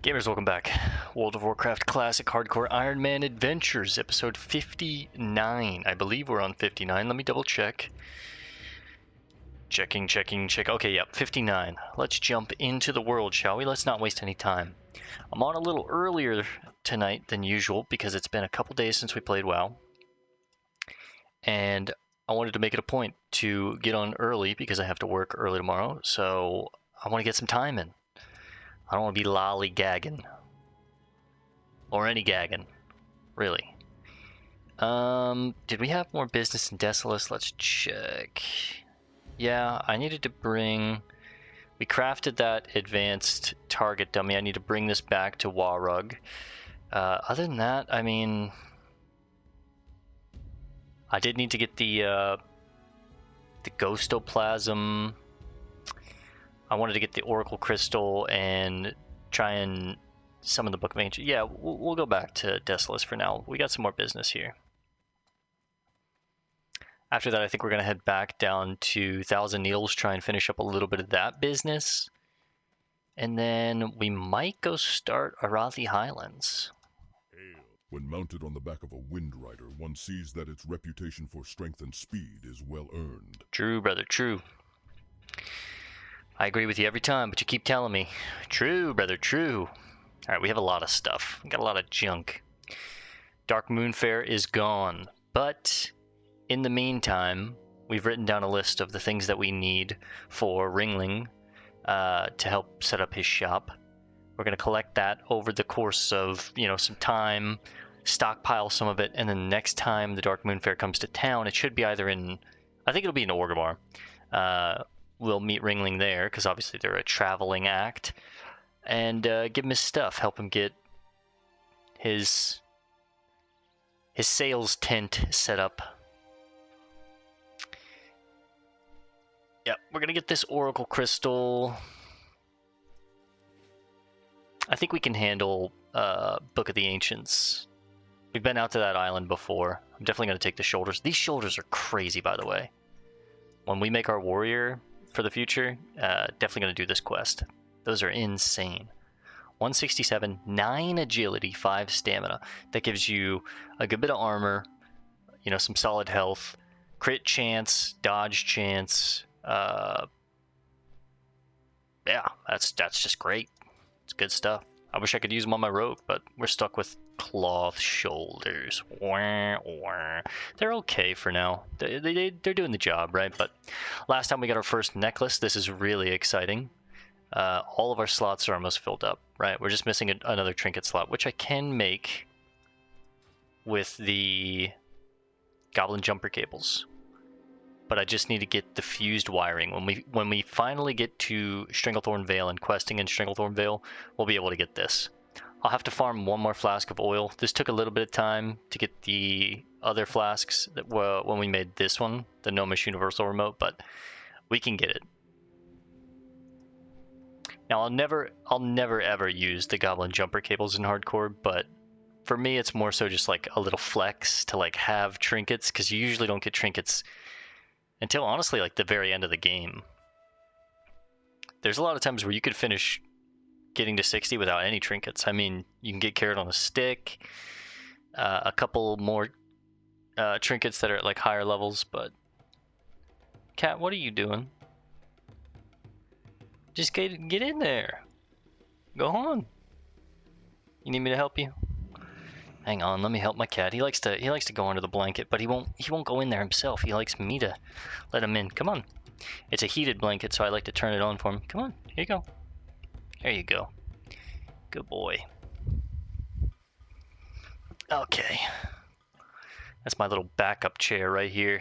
Gamers, welcome back. World of Warcraft Classic Hardcore Ironman Adventures, episode 59. I believe we're on 59. Let me double check. Checking. Okay, yep, 59. Let's jump into the world, shall we? Let's not waste any time. I'm on a little earlier tonight than usual because it's been a couple days since we played WoW. And I wanted to make it a point to get on early because I have to work early tomorrow. So I want to get some time in. I don't want to be lollygagging. Or any gagging, really. Did we have more business in Desolace? Let's check. Yeah, I needed to bring... We crafted that advanced target dummy. I need to bring this back to Warug. Other than that, I mean... I did need to get the Ghostoplasm. I wanted to get the Oracle Crystal and try and summon the Book of Ancient. Yeah, we'll go back to Desolace for now. We got some more business here. After that, I think we're going to head back down to Thousand Needles, try and finish up a little bit of that business. And then we might go start Arathi Highlands. When mounted on the back of a Wind Rider, one sees that its reputation for strength and speed is well earned. True, brother, true. I agree with you every time, but you keep telling me. True, brother, true. Alright, we have a lot of stuff. We got a lot of junk. Dark Moonfair is gone, but in the meantime, we've written down a list of the things that we need for Ringling to help set up his shop. We're going to collect that over the course of, some time, stockpile some of it, and then next time the Dark Moonfair comes to town, it should be either in... I think it'll be in Orgrimmar. We'll meet Ringling there, because obviously they're a traveling act, and give him his stuff, help him get his sales tent set up. Yep, we're going to get this Oracle Crystal. I think we can handle Book of the Ancients. We've been out to that island before. I'm definitely going to take the shoulders. These shoulders are crazy, by the way. When we make our warrior for the future, definitely going to do this quest. Those are insane. 167, 9 agility, 5 stamina. That gives you a good bit of armor, some solid health, crit chance, dodge chance. Yeah, that's just great. It's good stuff. I wish I could use them on my rogue, but we're stuck with cloth shoulders. They're okay for now. They're doing the job, right? But last time we got our first necklace. This is really exciting. All of our slots are almost filled up, right? We're just missing another trinket slot, which I can make with the goblin jumper cables. But I just need to get the fused wiring. When we finally get to Stranglethorn Vale and questing in Stranglethorn Vale, we'll be able to get this. I'll have to farm one more flask of oil. This took a little bit of time to get the other flasks that were when we made this one, the Gnomish Universal Remote, but we can get it. Now I'll never ever use the goblin jumper cables in hardcore, but for me it's more so just like a little flex to like have trinkets, because you usually don't get trinkets until honestly like the very end of the game. There's a lot of times where you could finish getting to 60 without any trinkets. I mean, you can get carrot on a stick, a couple more trinkets that are at like higher levels, but Cat, what are you doing? Just get in there. Go on. You need me to help you? Hang on, let me help my cat. He likes to go under the blanket, but he won't go in there himself. He likes me to let him in. Come on. It's a heated blanket, so I like to turn it on for him. Come on, here you go. There you go. Good boy. Okay. That's my little backup chair right here.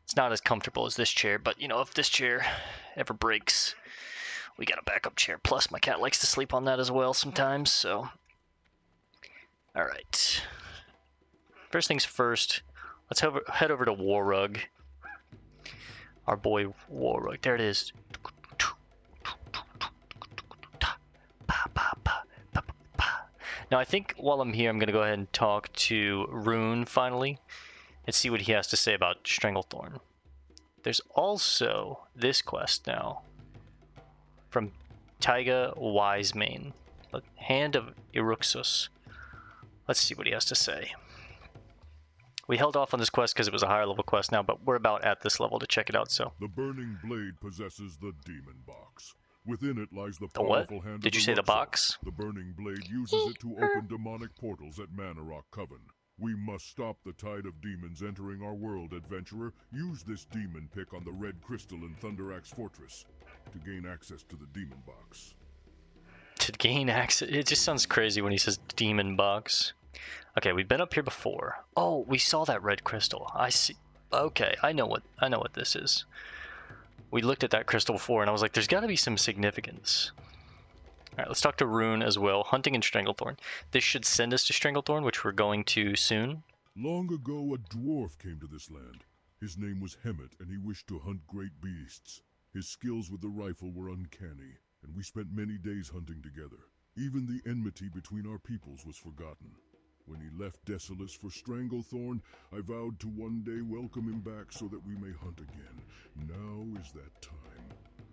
It's not as comfortable as this chair, but if this chair ever breaks, we got a backup chair. Plus, my cat likes to sleep on that as well sometimes, so... Alright. First things first, let's head over to Warug. Our boy Warug. There it is. Now I think while I'm here, I'm going to go ahead and talk to Rune finally and see what he has to say about Stranglethorn. There's also this quest now from Taiga Wiseman. Hand of Iruxos. Let's see what he has to say. We held off on this quest because it was a higher level quest now, but we're about at this level to check it out, so. The burning blade possesses the demon box. Within it lies the what? powerful hand Did of you say the Iruxos. box? The burning blade uses it to open demonic portals at Mannoroc Coven. We must stop the tide of demons entering our world, adventurer. Use this demon pick on the red crystal in Thunder Axe Fortress to gain access to the demon box. To gain access? It just sounds crazy when he says demon box. Okay, we've been up here before. Oh, we saw that red crystal. I see. Okay, I know what this is. We looked at that crystal before, and I was like, there's got to be some significance. All right, let's talk to Rune as well. Hunting and Stranglethorn. This should send us to Stranglethorn, which we're going to soon. Long ago, a dwarf came to this land. His name was Hemet, and he wished to hunt great beasts. His skills with the rifle were uncanny, and we spent many days hunting together. Even the enmity between our peoples was forgotten. When he left Desolace for Stranglethorn, I vowed to one day welcome him back so that we may hunt again. Now is that time.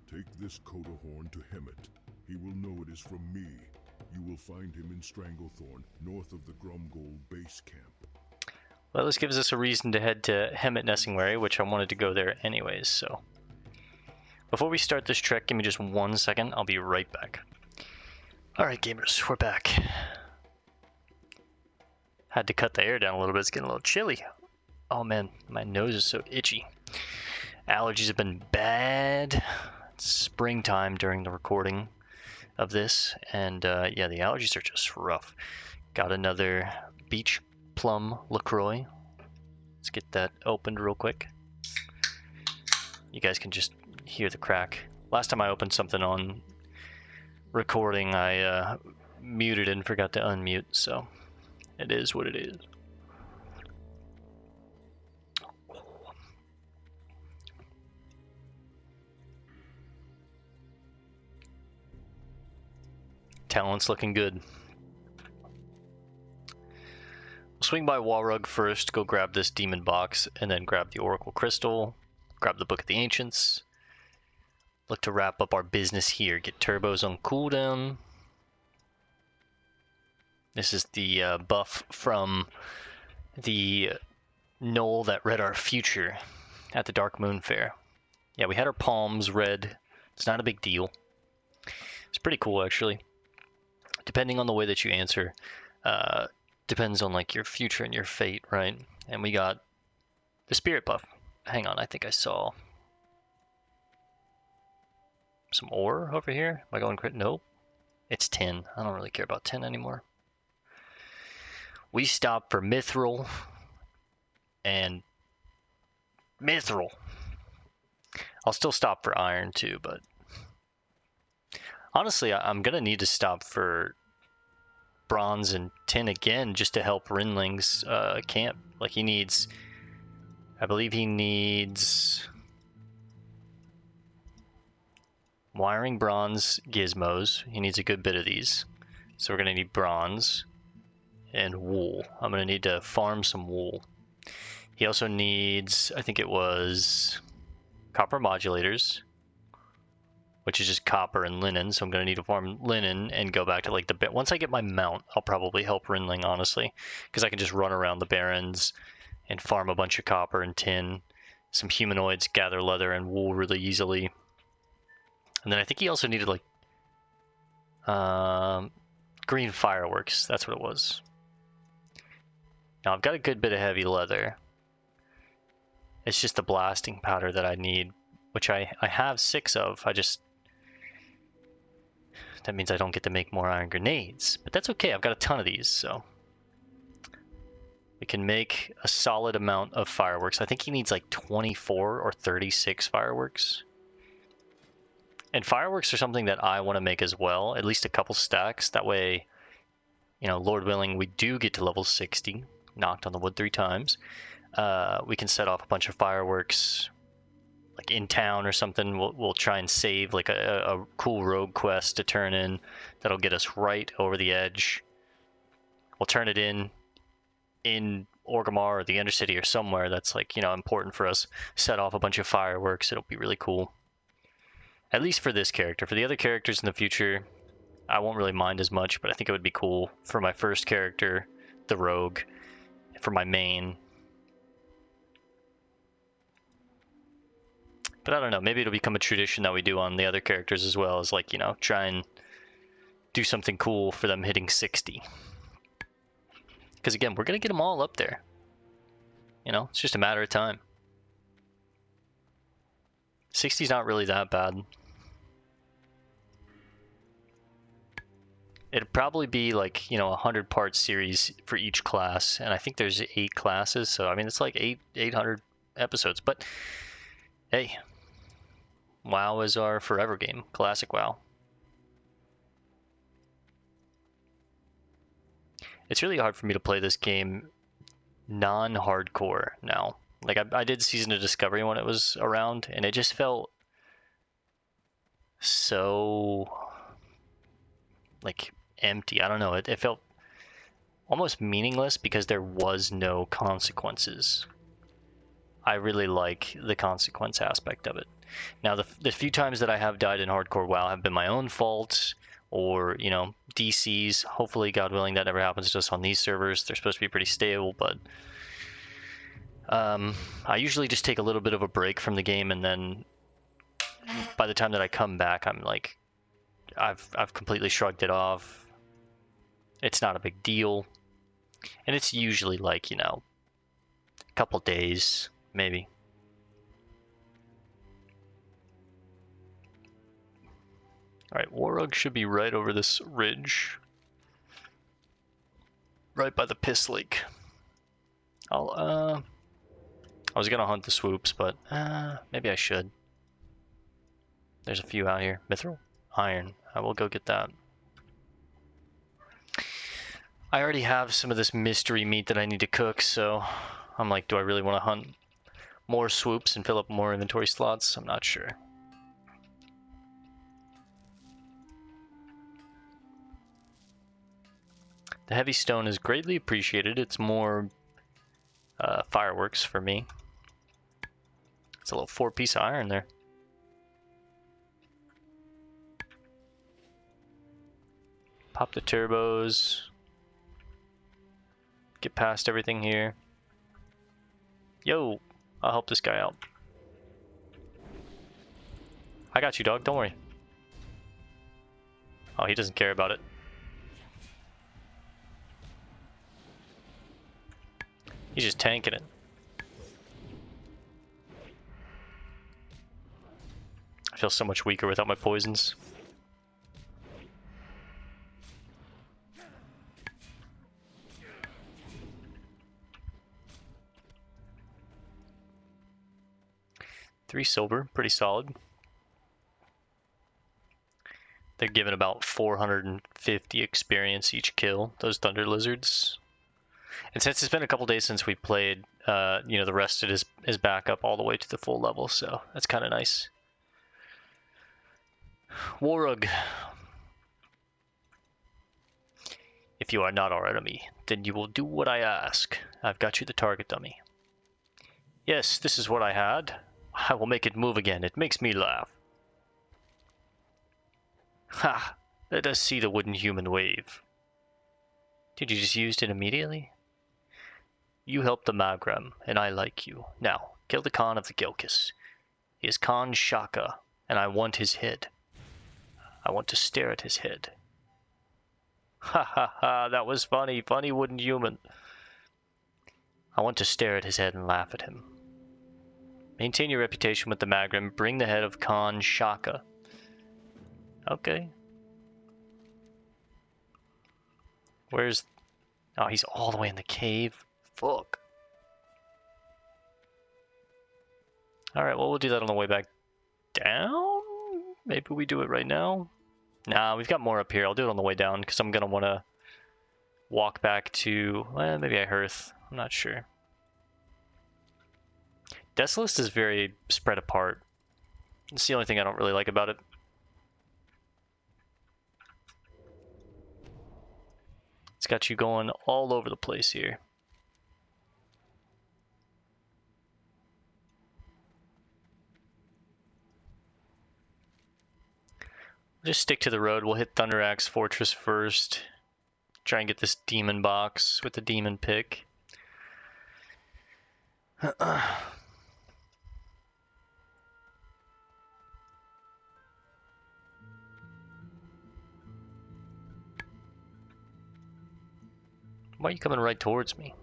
Take this coat of horn to Hemet. He will know it is from me. You will find him in Stranglethorn, north of the Grumgold base camp. Well, this gives us a reason to head to Hemet Nessingwary, which I wanted to go there anyways, so. Before we start this trek, give me just 1 second. I'll be right back. Alright, gamers, we're back. Had to cut the air down a little bit. It's getting a little chilly. Oh man, my nose is so itchy. Allergies have been bad. It's springtime during the recording of this, and yeah, the allergies are just rough. Got another beach plum LaCroix. Let's get that opened real quick. You guys can just hear the crack. Last time I opened something on recording, I muted and forgot to unmute, so it is what it is. Talent's looking good. We'll swing by Warug first, go grab this demon box, and then grab the Oracle Crystal, grab the Book of the Ancients. Look to wrap up our business here. Get turbos on cooldown. This is the buff from the knoll that read our future at the Dark Moon Fair. Yeah, we had our palms read. It's not a big deal. It's pretty cool, actually. Depending on the way that you answer, depends on like your future and your fate, right? And we got the spirit buff. Hang on, I think I saw some ore over here. Am I going crit? Nope. It's 10. I don't really care about 10 anymore. We stopped for Mithril and Mithril. I'll still stop for iron too, but honestly, I'm gonna need to stop for bronze and tin again just to help Rinling's camp. Like he needs, I believe he needs wiring bronze gizmos. He needs a good bit of these. So we're gonna need bronze and wool. I'm gonna need to farm some wool. He also needs, I think it was copper modulators, which is just copper and linen. So I'm gonna need to farm linen and go back to like the bit. Once I get my mount, I'll probably help Rinling, honestly, because I can just run around the barrens and farm a bunch of copper and tin, some humanoids, gather leather and wool really easily. And then I think he also needed like green fireworks. That's what it was. Now I've got a good bit of heavy leather. It's just the blasting powder that I need, which I have 6 of. That means I don't get to make more iron grenades, but that's okay. I've got a ton of these, so we can make a solid amount of fireworks. I think he needs like 24 or 36 fireworks. And fireworks are something that I want to make as well, at least a couple stacks. That way, you know, Lord willing, we do get to level 60. Knocked on the wood 3 times. We can set off a bunch of fireworks, like in town or something. We'll try and save like a cool rogue quest to turn in that'll get us right over the edge. We'll turn it in Orgrimmar or the Undercity or somewhere that's like, you know, important for us. Set off a bunch of fireworks. It'll be really cool. At least for this character. For the other characters in the future, I won't really mind as much, but I think it would be cool for my first character, the rogue, for my main. But I don't know, maybe it'll become a tradition that we do on the other characters as well, as like, you know, try and do something cool for them hitting 60. Because again, we're going to get them all up there. You know, it's just a matter of time. 60's not really that bad. It'd probably be like, you know, a 100-part series for each class, and I think there's 8 classes, so I mean, it's like 800 episodes. But hey, WoW is our forever game. Classic WoW. It's really hard for me to play this game non-hardcore now. Like, I did Season of Discovery when it was around, and it just felt so, like, empty. I don't know. It felt almost meaningless because there was no consequences. I really like the consequence aspect of it. Now, the few times that I have died in hardcore WoW have been my own fault, or, you know, DCs. Hopefully, God willing, that never happens to us on these servers. They're supposed to be pretty stable, but I usually just take a little bit of a break from the game, and then by the time that I come back, I'm like, I've completely shrugged it off. It's not a big deal, and it's usually like, you know, a couple days, maybe. Alright, Warug should be right over this ridge. Right by the Piss Lake. I was gonna hunt the swoops, but maybe I should. There's a few out here. Mithril? Iron. I will go get that. I already have some of this mystery meat that I need to cook, so I'm like, do I really want to hunt more swoops and fill up more inventory slots? I'm not sure. The heavy stone is greatly appreciated. It's more fireworks for me. It's a little 4-piece of iron there. Pop the turbos. Get past everything here. Yo, I'll help this guy out. I got you, dog. Don't worry. Oh, he doesn't care about it. He's just tanking it. I feel so much weaker without my poisons. $3 silver, pretty solid. They're giving about 450 experience each kill, those thunder lizards. And since it's been a couple days since we played, you know, the rest of it is back up all the way to the full level, so that's kind of nice. Warug. If you are not our enemy, then you will do what I ask. I've got you the target dummy. Yes, this is what I had. I will make it move again. It makes me laugh. Ha! Let us see the wooden human wave. Did you just use it immediately? You helped the Magram, and I like you. Now, kill the Khan of the Gelkis. He is Khan Shaka, and I want his head. I want to stare at his head. Ha ha ha, that was funny. Funny wooden human. I want to stare at his head and laugh at him. Maintain your reputation with the Magram. Bring the head of Khan Shaka. Okay. Where's... Oh, he's all the way in the cave. Fuck. Alright, well, we'll do that on the way back down? Maybe we do it right now? Nah, we've got more up here. I'll do it on the way down, because I'm going to want to walk back to... Well, maybe Ihearth. I'm not sure. Desolace is very spread apart. It's the only thing I don't really like about it. It's got you going all over the place here. Just stick to the road. We'll hit Thunder Axe Fortress first. Try and get this demon box with the demon pick. Why are you coming right towards me?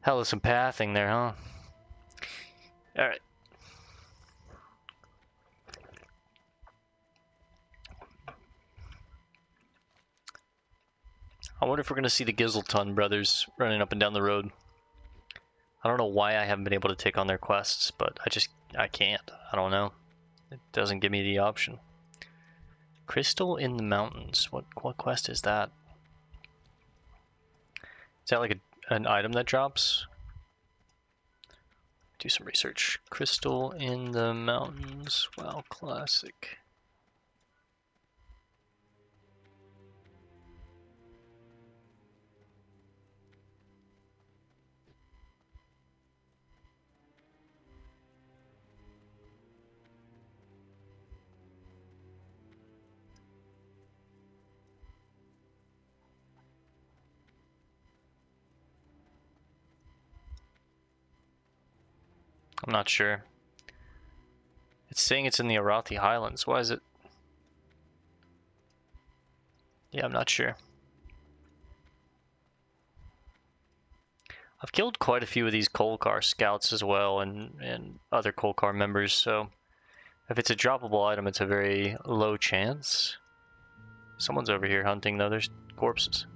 Hell of some pathing there, huh? Alright. I wonder if we're going to see the Gizelton brothers running up and down the road. I don't know why I haven't been able to take on their quests, but I can't. I don't know. It doesn't give me the option. Crystal in the Mountains. What quest is that? Is that like an item that drops? Do some research. Crystal in the Mountains. Wow, classic. I'm not sure. It's saying it's in the Arathi Highlands. Why is it? Yeah, I'm not sure. I've killed quite a few of these Kolkar scouts as well, and other Kolkar members, so if it's a droppable item, it's a very low chance. Someone's over here hunting, though. There's corpses.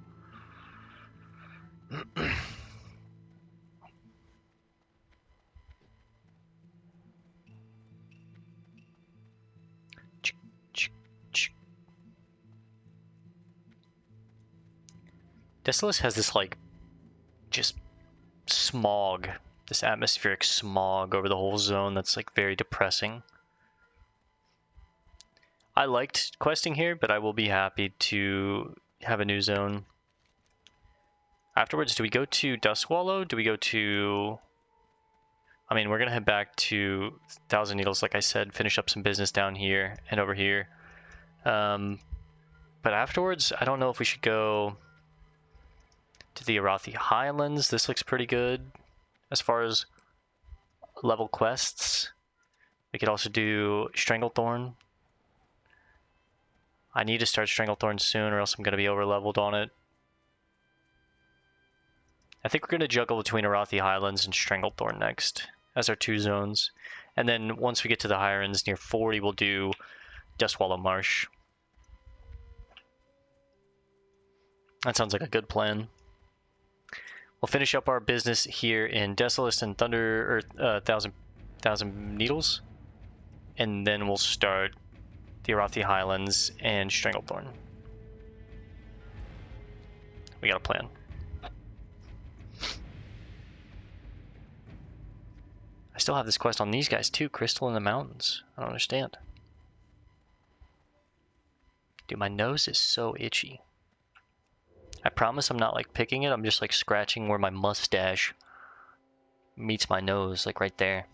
Desolace has this, like, just smog, this atmospheric smog over the whole zone that's, like, very depressing. I liked questing here, but I will be happy to have a new zone. Afterwards, do we go to Duskwallow? Do we go to... I mean, we're going to head back to Thousand Needles, like I said, finish up some business down here and over here. But afterwards, I don't know if we should go to the Arathi Highlands. This looks pretty good as far as level quests. We could also do Stranglethorn. I need to start Stranglethorn soon, or else I'm going to be over-leveled on it. I think we're going to juggle between Arathi Highlands and Stranglethorn next as our two zones. And then once we get to the higher ends near 40, we'll do Dustwallow Marsh. That sounds like a good plan. We'll finish up our business here in Desolace and Thousand Needles. And then we'll start the Arathi Highlands and Stranglethorn. We got a plan. I still have this quest on these guys too, Crystal in the Mountains. I don't understand. Dude, my nose is so itchy. I promise I'm not like picking it, I'm just like scratching where my mustache meets my nose, like right there.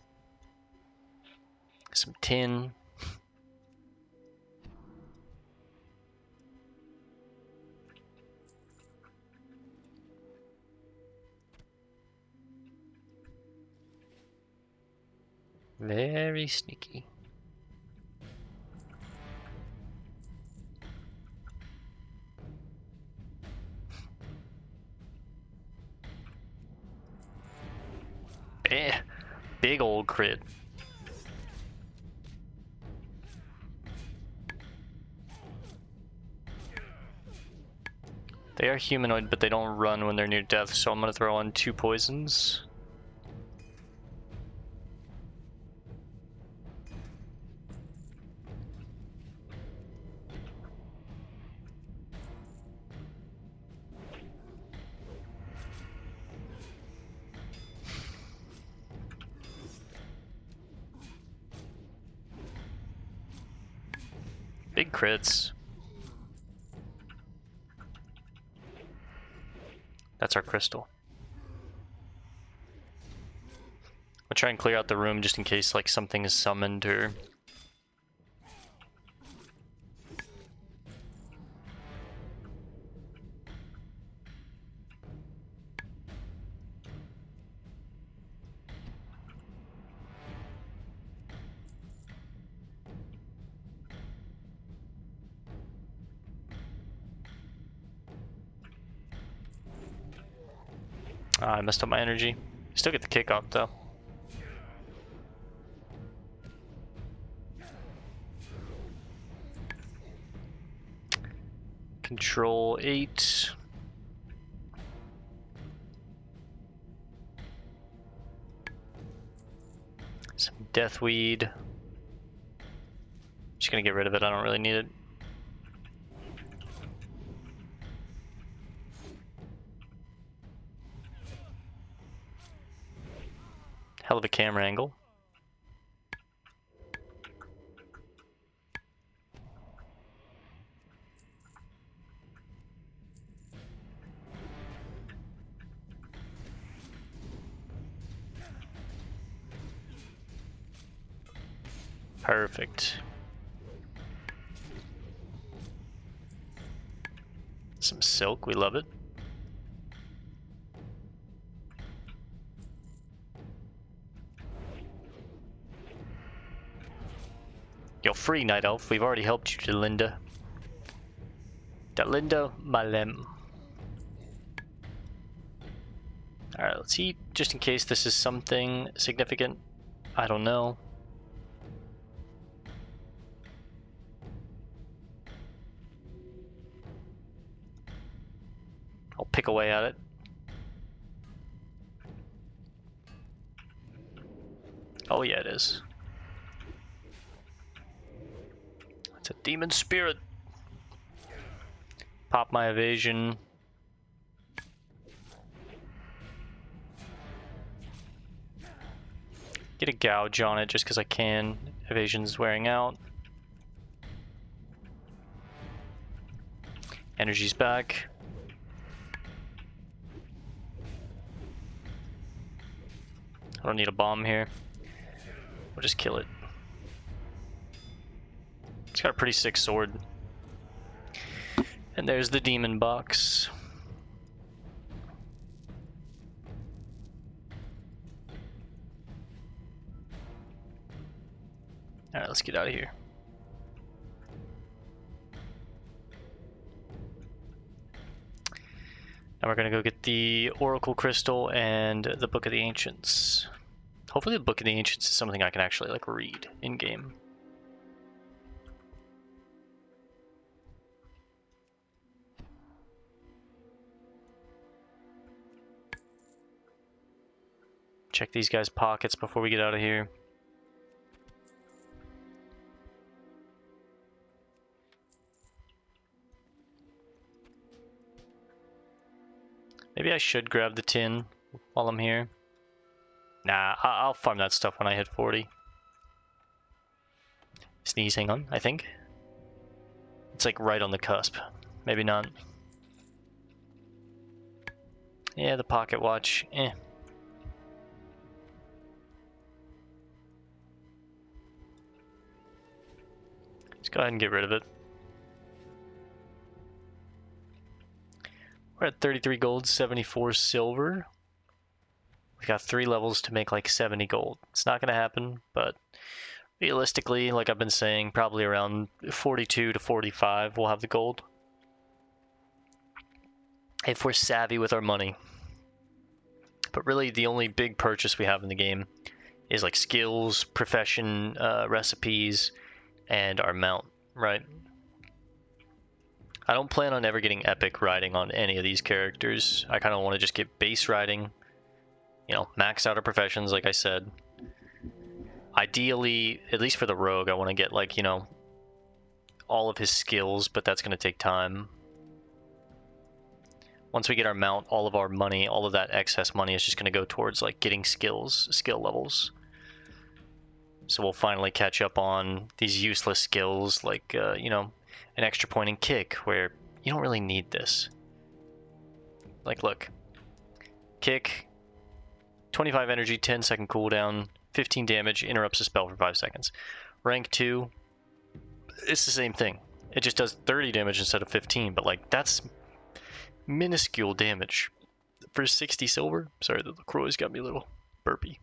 Some tin. Very sneaky. Big old crit. They are humanoid, but they don't run when they're near death, so I'm gonna throw on 2 poisons. Big crits. That's our crystal. I'll try and clear out the room just in case like something is summoned or... I messed up my energy. Still get the kick off though. Control 8. Some deathweed. Just gonna get rid of it, I don't really need it. Hell of a camera angle. Perfect. Some silk, we love it. You're free, Night Elf. We've already helped you, Delinda. Delinda Malem. Alright, let's eat, just in case this is something significant. I don't know. I'll pick away at it. Oh yeah, it is. It's a demon spirit. Pop my evasion. Get a gouge on it just because I can. Evasion's wearing out. Energy's back. I don't need a bomb here. We'll just kill it. It's got a pretty sick sword. And there's the demon box. Alright, let's get out of here. Now we're gonna go get the Oracle Crystal and the Book of the Ancients. Hopefully the Book of the Ancients is something I can actually like read in game. Check these guys' pockets before we get out of here. Maybe I should grab the tin while I'm here. Nah, I'll farm that stuff when I hit 40. Sneeze, hang on, I think. It's like right on the cusp. Maybe not. Yeah, the pocket watch, eh. Let's go ahead and get rid of it. We're at 33 gold, 74 silver. We've got 3 levels to make like 70 gold. It's not going to happen, but realistically, like I've been saying, probably around 42 to 45 we'll have the gold. If we're savvy with our money. But really, the only big purchase we have in the game is like skills, profession, recipes, and our mount, right? I don't plan on ever getting epic riding on any of these characters. I kind of want to just get base riding, you know, max out our professions, like I said. Ideally, at least for the rogue, I want to get like, you know, all of his skills, but that's going to take time. Once we get our mount, all of our money, all of that excess money is just going to go towards like getting skills, skill levels. So we'll finally catch up on these useless skills like, you know, an extra point in kick where you don't really need this. Like, look, kick, 25 energy, 10-second cooldown, 15 damage, interrupts the spell for 5 seconds. Rank 2, it's the same thing. It just does 30 damage instead of 15, but like that's minuscule damage for 60 silver. Sorry, the LaCroix's got me a little burpy.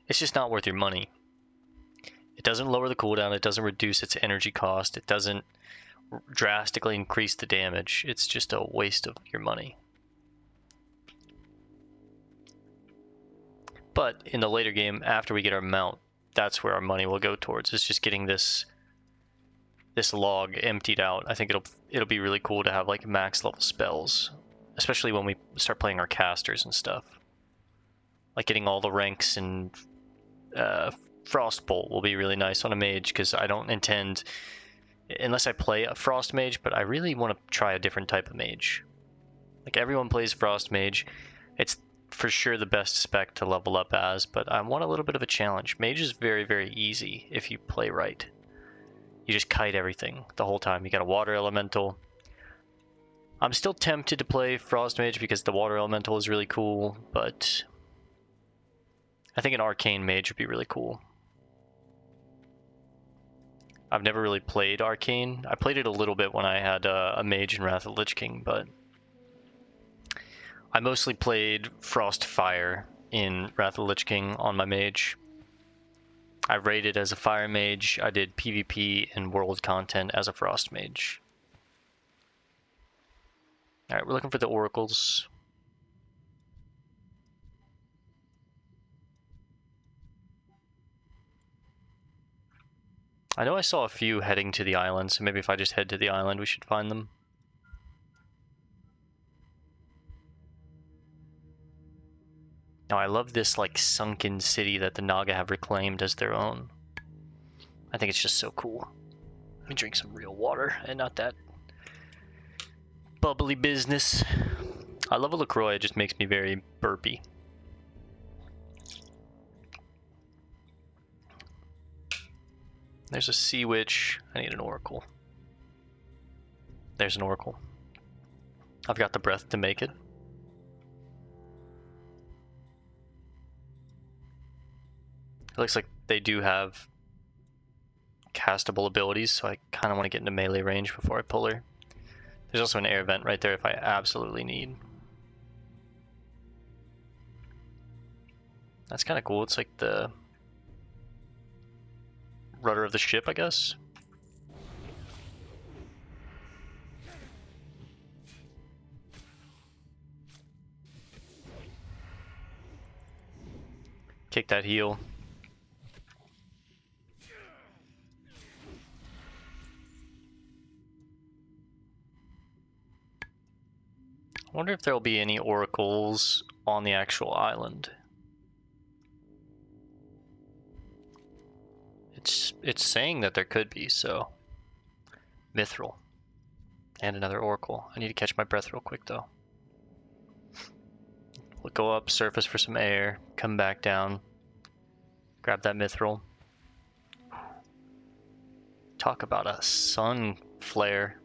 It's just not worth your money. It doesn't lower the cooldown, it doesn't reduce its energy cost, it doesn't drastically increase the damage. It's just a waste of your money. But in the later game, after we get our mount, that's where our money will go towards. It's just getting this log emptied out. I think it'll be really cool to have like max level spells, especially when we start playing our casters and stuff. Like getting all the ranks, and Frostbolt will be really nice on a mage, because I don't intend, unless I play a Frost Mage, but I really want to try a different type of mage. Like everyone plays Frost Mage. It's for sure the best spec to level up as, but I want a little bit of a challenge. Mage is very, very easy if you play right. You just kite everything the whole time. You got a water elemental. I'm still tempted to play Frost Mage because the water elemental is really cool, but I think an arcane mage would be really cool. I've never really played arcane. I played it a little bit when I had a mage in Wrath of the Lich King, but I mostly played Frost Fire in Wrath of the Lich King on my mage. I raided as a fire mage. I did PvP and world content as a Frost mage. Alright, we're looking for the oracles. I know I saw a few heading to the island, so maybe if I just head to the island we should find them. Now I love this like sunken city that the Naga have reclaimed as their own. I think it's just so cool. Let me drink some real water and not that bubbly business. I love a LaCroix, it just makes me very burpy. There's a sea witch. I need an oracle. There's an oracle. I've got the breath to make it. It looks like they do have castable abilities, so I kind of want to get into melee range before I pull her. There's also an air vent right there if I absolutely need. That's kind of cool. It's like the rudder of the ship, I guess. Kick that heel. I wonder if there will be any oracles on the actual island. It's saying that there could be, so mithril and another oracle. I need to catch my breath real quick though. We'll go up surface for some air, come back down, grab that mithril. Talk about a sun flare.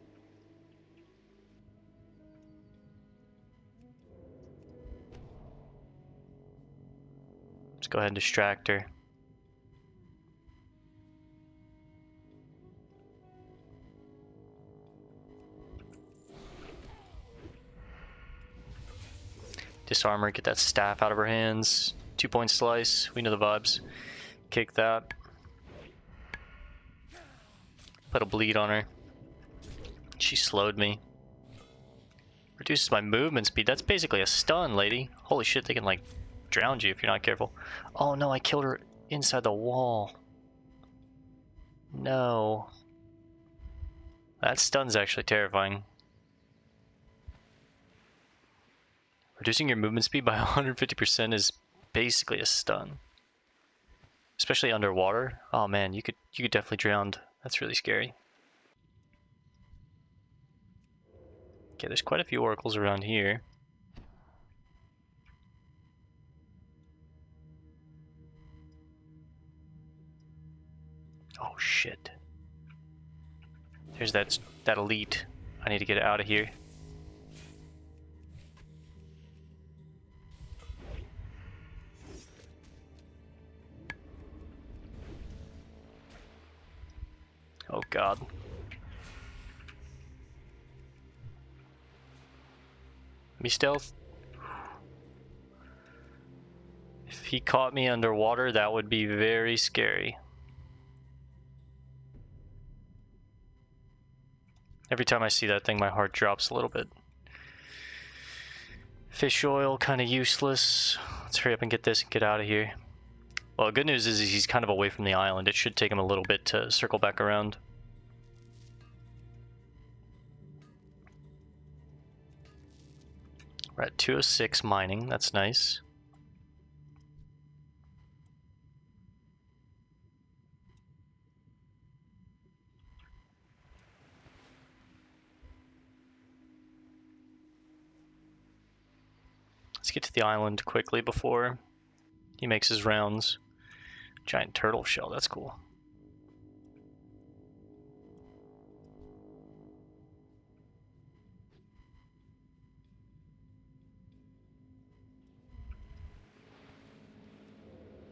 Let's go ahead and distract her. Disarm her, get that staff out of her hands. 2-point slice, we know the vibes. Kick that. Put a bleed on her. She slowed me. Reduces my movement speed. That's basically a stun, lady. Holy shit, they can like drown you if you're not careful. Oh no, I killed her inside the wall. No. That stun's actually terrifying. Reducing your movement speed by 150% is basically a stun. Especially underwater. Oh man, you could definitely drown. That's really scary. Okay, there's quite a few oracles around here. Oh shit. There's that elite. I need to get it out of here. God. Me stealth. If he caught me underwater, that would be very scary. Every time I see that thing, my heart drops a little bit. Fish oil, kind of useless. Let's hurry up and get this and get out of here. Well, the good news is he's kind of away from the island. It should take him a little bit to circle back around. We're at 206 mining. That's nice. Let's get to the island quickly before he makes his rounds. Giant turtle shell, that's cool.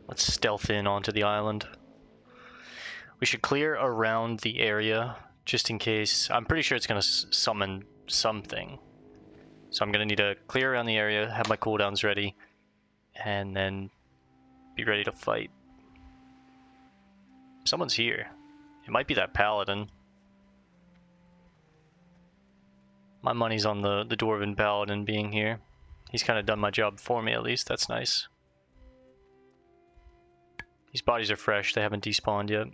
Let's stealth in onto the island. We should clear around the area just in case. I'm pretty sure it's going to summon something. So I'm going to need to clear around the area, have my cooldowns ready, and then be ready to fight. Someone's here. It might be that paladin. My money's on the dwarven paladin being here. He's kind of done my job for me at least. That's nice. These bodies are fresh. They haven't despawned yet.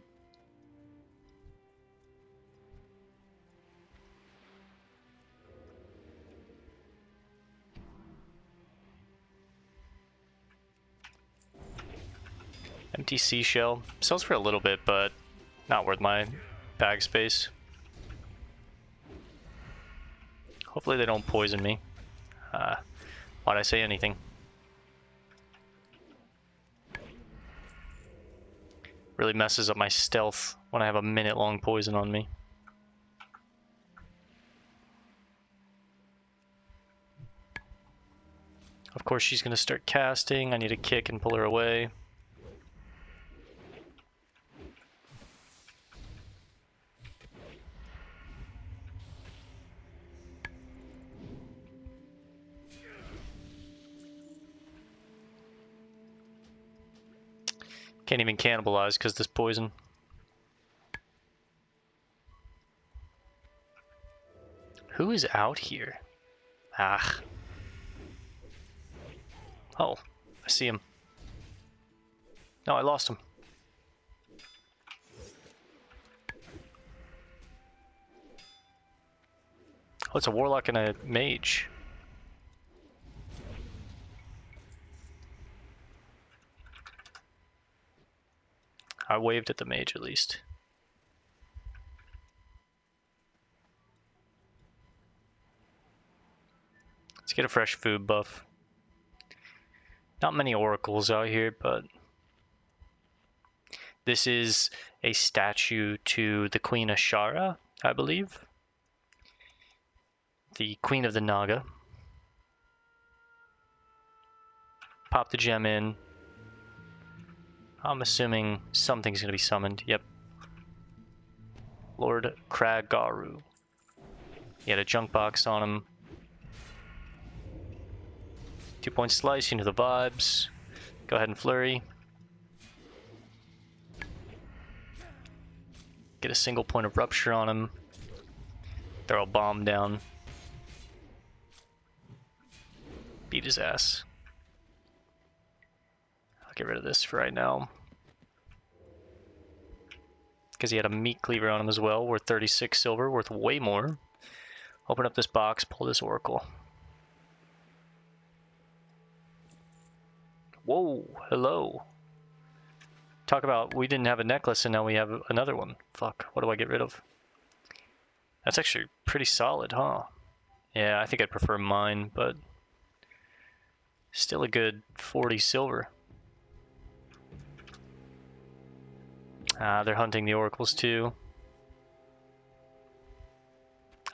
Empty seashell. Sells for a little bit, but not worth my bag space. Hopefully they don't poison me. Why'd I say anything? Really messes up my stealth when I have a minute-long poison on me. Of course she's gonna start casting. I need a kick and pull her away. Can't even cannibalize because this poison. Who is out here? Ah. Oh, I see him. No, I lost him. Oh, it's a warlock and a mage. I waved at the mage at least. Let's get a fresh food buff. Not many oracles out here, but this is a statue to the Queen Azshara, I believe. The Queen of the Naga. Pop the gem in. I'm assuming something's going to be summoned. Yep. Lord Kragaru. He had a junk box on him. 2-point slice, you know the vibes. Go ahead and flurry. Get a single point of rupture on him. Throw a bomb down. Beat his ass. I'll get rid of this for right now. Because he had a meat cleaver on him as well, worth 36 silver, worth way more. Open up this box, pull this oracle. Whoa, hello. Talk about, we didn't have a necklace and now we have another one. Fuck, what do I get rid of? That's actually pretty solid, huh? Yeah, I think I'd prefer mine, but still a good 40 silver. They're hunting the oracles too.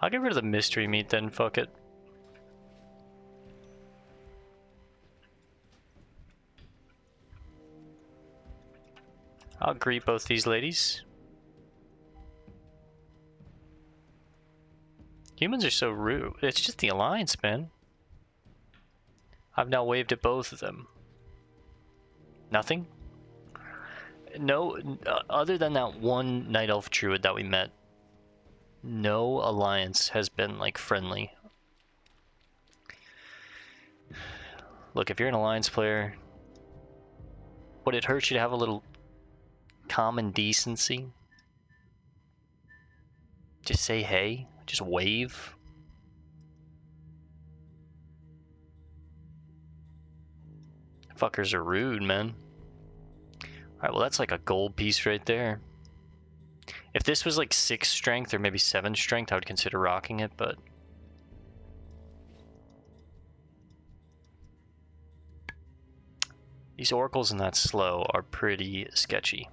I'll get rid of the mystery meat then, fuck it. I'll greet both these ladies. Humans are so rude. It's just the Alliance, man. I've now waved at both of them. Nothing? No, other than that one Night Elf Druid that we met, no Alliance has been, like, friendly. Look, if you're an Alliance player, would it hurt you to have a little common decency? Just say hey, just wave. Fuckers are rude, man. Alright, well that's like a gold piece right there. If this was like 6 strength or maybe 7 strength, I would consider rocking it, but... these oracles and that slow are pretty sketchy.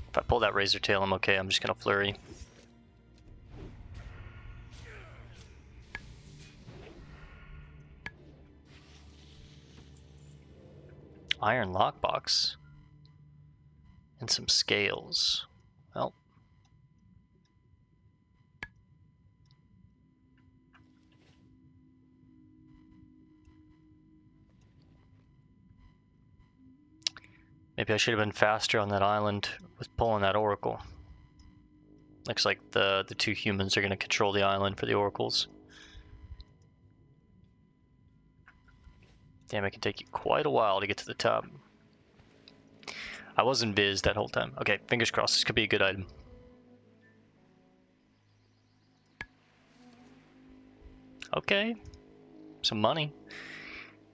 If I pull that razor tail, I'm okay. I'm just gonna flurry. Iron lockbox. And some scales. Well. Maybe I should have been faster on that island with pulling that oracle. Looks like the 2 humans are going to control the island for the oracles. Damn, it can take you quite a while to get to the top. I was invis that whole time. Okay, fingers crossed. This could be a good item. Okay. Some money.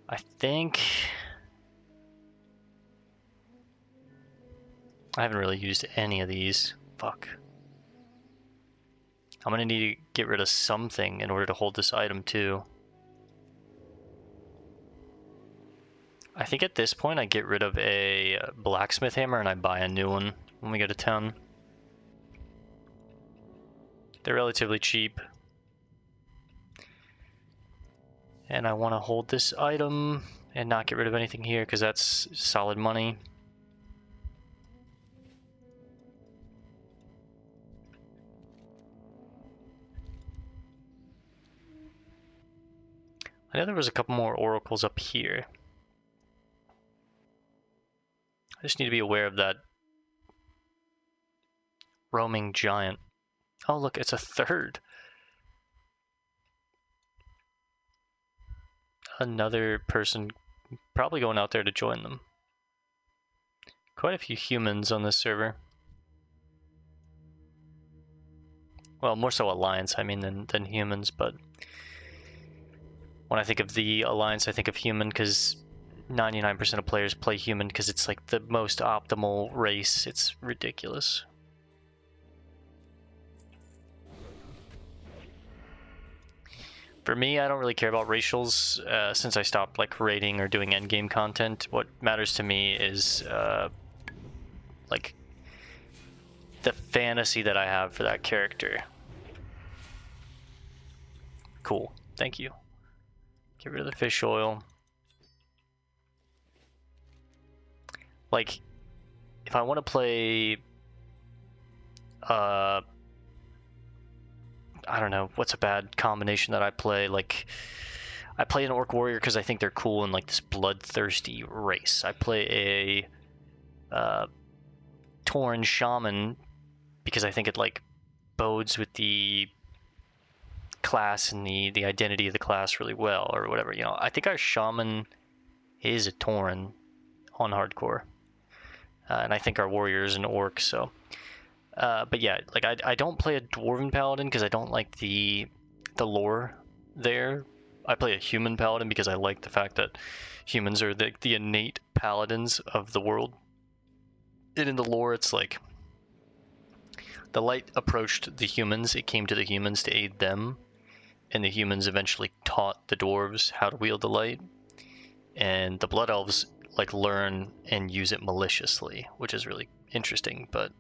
I think... I haven't really used any of these. Fuck. I'm gonna need to get rid of something in order to hold this item too. I think at this point I get rid of a blacksmith hammer and I buy a new one when we go to town. They're relatively cheap. And I want to hold this item and not get rid of anything here because that's solid money. I know there was a couple more oracles up here. I just need to be aware of that roaming giant. Oh look, it's a third. Another person probably going out there to join them. Quite a few humans on this server. Well, more so Alliance, I mean, than humans, but when I think of the Alliance, I think of human because 99% of players play human because it's like the most optimal race. It's ridiculous. For me, I don't really care about racials since I stopped like raiding or doing endgame content. What matters to me is like the fantasy that I have for that character. Cool, thank you. Get rid of the fish oil. Like, if I want to play, I don't know, what's a bad combination that I play? Like, I play an Orc Warrior because I think they're cool in like this bloodthirsty race. I play a tauren Shaman because I think it like bodes with the class and the identity of the class really well, or whatever. You know, I think our Shaman is a tauren on hardcore, and I think our warrior is an orc. So, but yeah, like I don't play a dwarven paladin because I don't like the lore there. I play a human paladin because I like the fact that humans are the innate paladins of the world. And in the lore, it's like the light approached the humans, it came to the humans to aid them, and the humans eventually taught the dwarves how to wield the light, and the blood elves like learn and use it maliciously, which is really interesting, but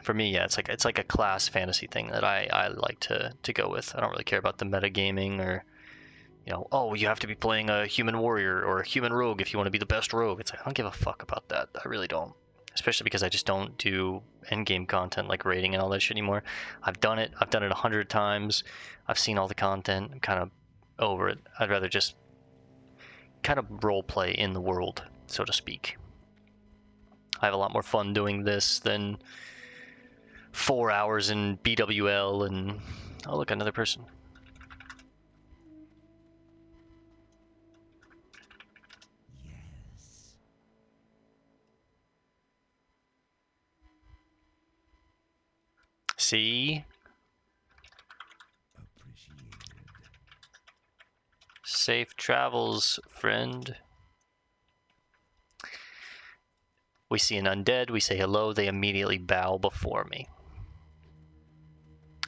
for me, yeah, it's like a class fantasy thing that I like to go with. I don't really care about the metagaming or, you know, oh, you have to be playing a human warrior or a human rogue if you want to be the best rogue. It's like, I don't give a fuck about that. I really don't. Especially because I just don't do endgame content like raiding and all that shit anymore. I've done it 100 times. I've seen all the content. I'm kind of over it. I'd rather just kind of roleplay in the world, so to speak. I have a lot more fun doing this than 4 hours in BWL and... Oh, look, another person. Yes. See? Appreciated. Safe travels, friend. We see an undead, we say hello, they immediately bow before me.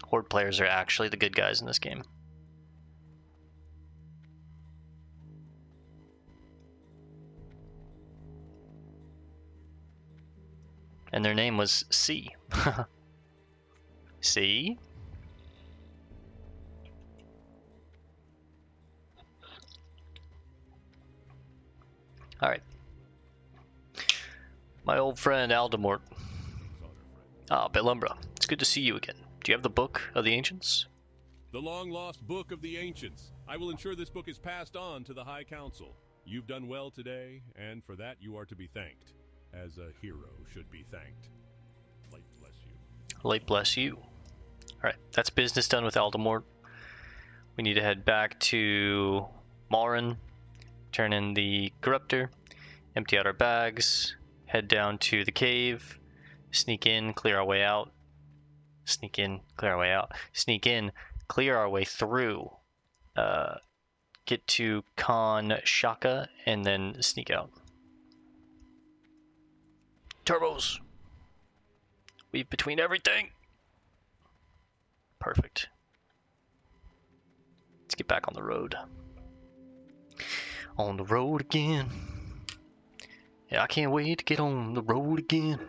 Horde players are actually the good guys in this game. And their name was C. C? Alright. My old friend Aldemort. Ah, Belumbra. It's good to see you again. Do you have the Book of the Ancients? The long-lost Book of the Ancients. I will ensure this book is passed on to the High Council. You've done well today, and for that you are to be thanked. As a hero should be thanked. Light bless you. Light bless you. Alright, that's business done with Aldemort. We need to head back to Maurin, turn in the Corruptor, empty out our bags, head down to the cave, sneak in, clear our way out. Sneak in, clear our way out. Sneak in, clear our way through. Get to con Shaka, and then sneak out. Turbos! Weave between everything! Perfect. Let's get back on the road. On the road again. Yeah, I can't wait to get on the road again.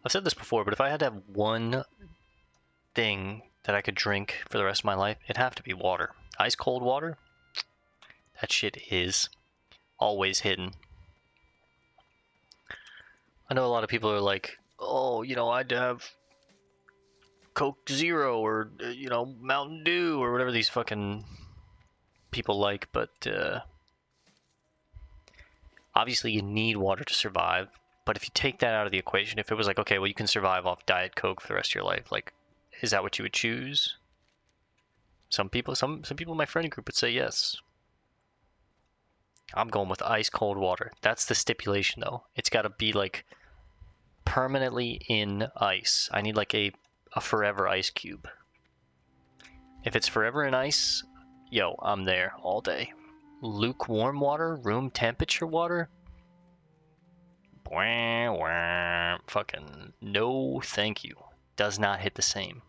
I've said this before, but if I had to have one thing that I could drink for the rest of my life, it'd have to be water. Ice cold water? That shit is always hidden. I know a lot of people are like, oh, you know, I'd have Coke Zero or, you know, Mountain Dew or whatever these fucking people like, but obviously you need water to survive. But if you take that out of the equation, if it was like, okay, well, you can survive off Diet Coke for the rest of your life, like, is that what you would choose? Some people in my friend group would say yes. I'm going with ice cold water. That's the stipulation, though. It's got to be like permanently in ice. I need like a forever ice cube. If it's forever in ice, yo, I'm there all day. Lukewarm water, room temperature water. Fucking no, thank you. Does not hit the same.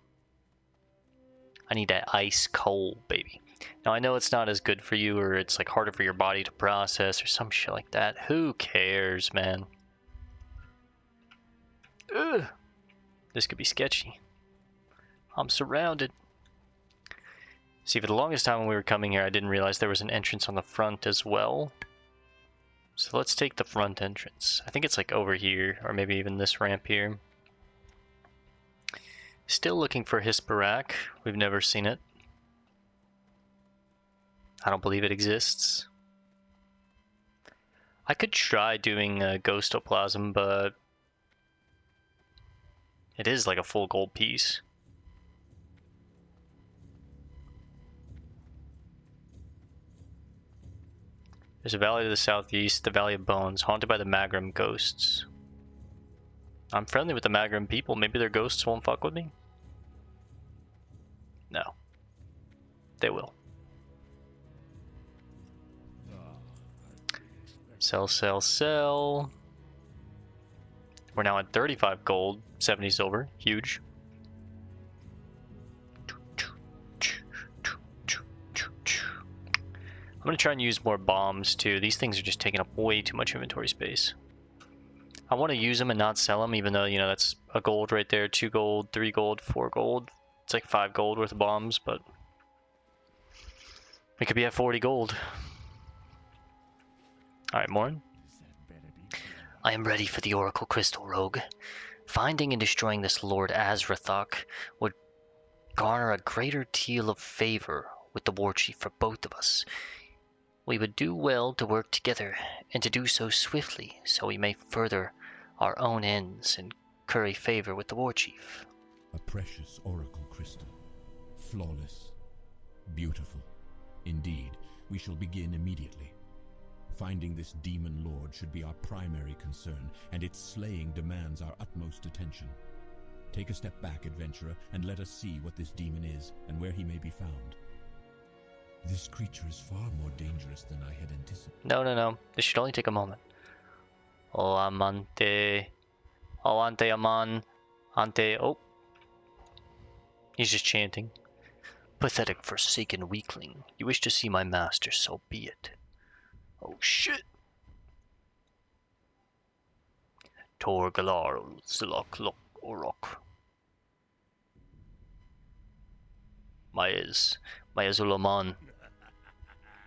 I need that ice cold, baby. Now, I know it's not as good for you, or it's like harder for your body to process, or some shit like that. Who cares, man? Ugh. This could be sketchy. I'm surrounded. See, for the longest time when we were coming here, I didn't realize there was an entrance on the front as well. So let's take the front entrance. I think it's like over here, or maybe even this ramp here. Still looking for Hisparak. We've never seen it. I don't believe it exists. I could try doing a Ghostoplasm, but it is like a full gold piece. There's a valley to the southeast, the Valley of Bones, haunted by the Magram ghosts. I'm friendly with the Magram people. Maybe their ghosts won't fuck with me? No. They will. Sell, sell, sell. We're now at 35 gold, 70 silver. Huge. I'm gonna try and use more bombs too. These things are just taking up way too much inventory space. I want to use them and not sell them, even though, you know, that's a gold right there, 2 gold, 3 gold, 4 gold. It's like 5 gold worth of bombs, but we could be at 40 gold. Alright, Maurin. I am ready for the Oracle Crystal, Rogue. Finding and destroying this Lord Azrethoc would garner a greater deal of favor with the Warchief for both of us. We would do well to work together, and to do so swiftly, so we may further our own ends and curry favor with the Warchief. A precious Oracle Crystal. Flawless. Beautiful. Indeed, we shall begin immediately. Finding this demon lord should be our primary concern, and its slaying demands our utmost attention. Take a step back, adventurer, and let us see what this demon is, and where he may be found. This creature is far more dangerous than I had anticipated. No. This should only take a moment. O amante. O ante aman. Ante. Oh. He's just chanting. Pathetic forsaken weakling. You wish to see my master, so be it. Oh shit. Tor galar zilok lok orok. Maez ulaman.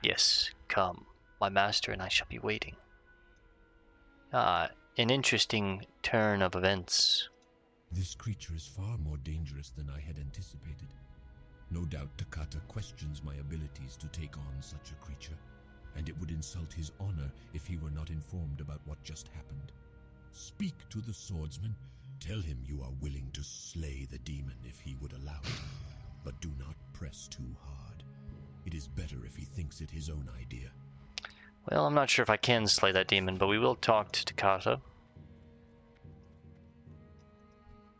Yes, come. My master and I shall be waiting. An interesting turn of events. This creature is far more dangerous than I had anticipated. No doubt Takata questions my abilities to take on such a creature, and it would insult his honor if he were not informed about what just happened. Speak to the swordsman. Tell him you are willing to slay the demon if he would allow it, but do not press too hard. It is better if he thinks it his own idea. Well, I'm not sure if I can slay that demon, but we will talk to Takata.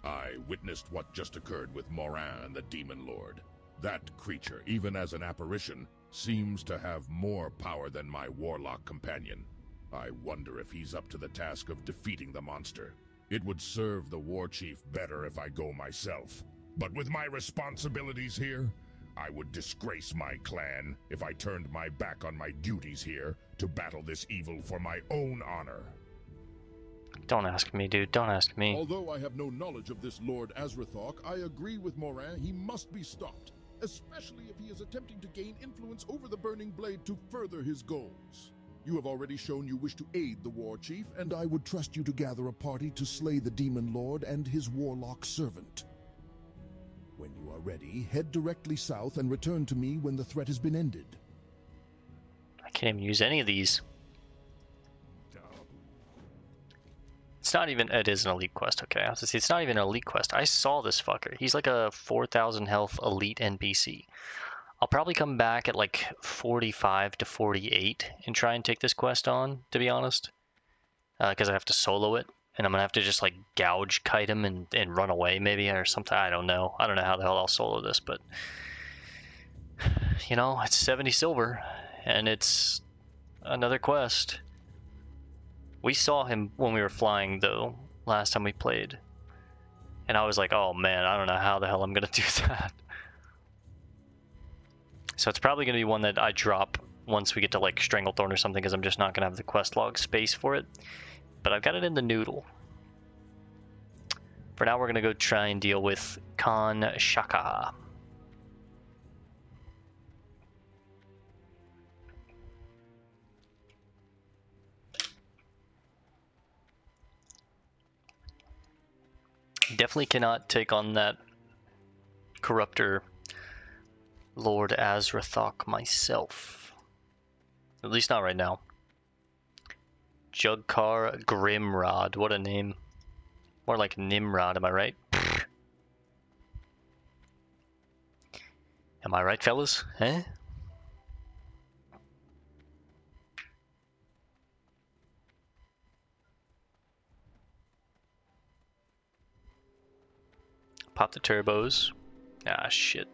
I witnessed what just occurred with Maurin and the Demon Lord. That creature, even as an apparition, seems to have more power than my warlock companion. I wonder if he's up to the task of defeating the monster. It would serve the war chief better if I go myself. But with my responsibilities here, I would disgrace my clan if I turned my back on my duties here to battle this evil for my own honor. Don't ask me, dude. Don't ask me. Although I have no knowledge of this Lord Azrethoc, I agree with Maurin. He must be stopped, especially if he is attempting to gain influence over the Burning Blade to further his goals. You have already shown you wish to aid the war chief, and I would trust you to gather a party to slay the Demon Lord and his warlock servant. When you are ready, head directly south and return to me when the threat has been ended. I can't even use any of these. It's not even... It is an elite quest, okay. I have to see, it's not even an elite quest. I saw this fucker. He's like a 4,000 health elite NPC. I'll probably come back at like 45 to 48 and try and take this quest on, to be honest. Because I have to solo it. And I'm going to have to just like gouge kite him and run away maybe or something. I don't know. I don't know how the hell I'll solo this, but... You know, it's 70 silver. And it's another quest. We saw him when we were flying, though, last time we played. And I was like, oh man, I don't know how the hell I'm going to do that. So it's probably going to be one that I drop once we get to like Stranglethorn or something, because I'm just not going to have the quest log space for it. But I've got it in the noodle. For now, we're going to go try and deal with Khan Shaka. Definitely cannot take on that corruptor Lord Azrethoc myself. At least not right now. Jugkar Grim'rod, what a name. More like Nimrod, am I right? Am I right, fellas? Eh? Pop the turbos. Ah, shit.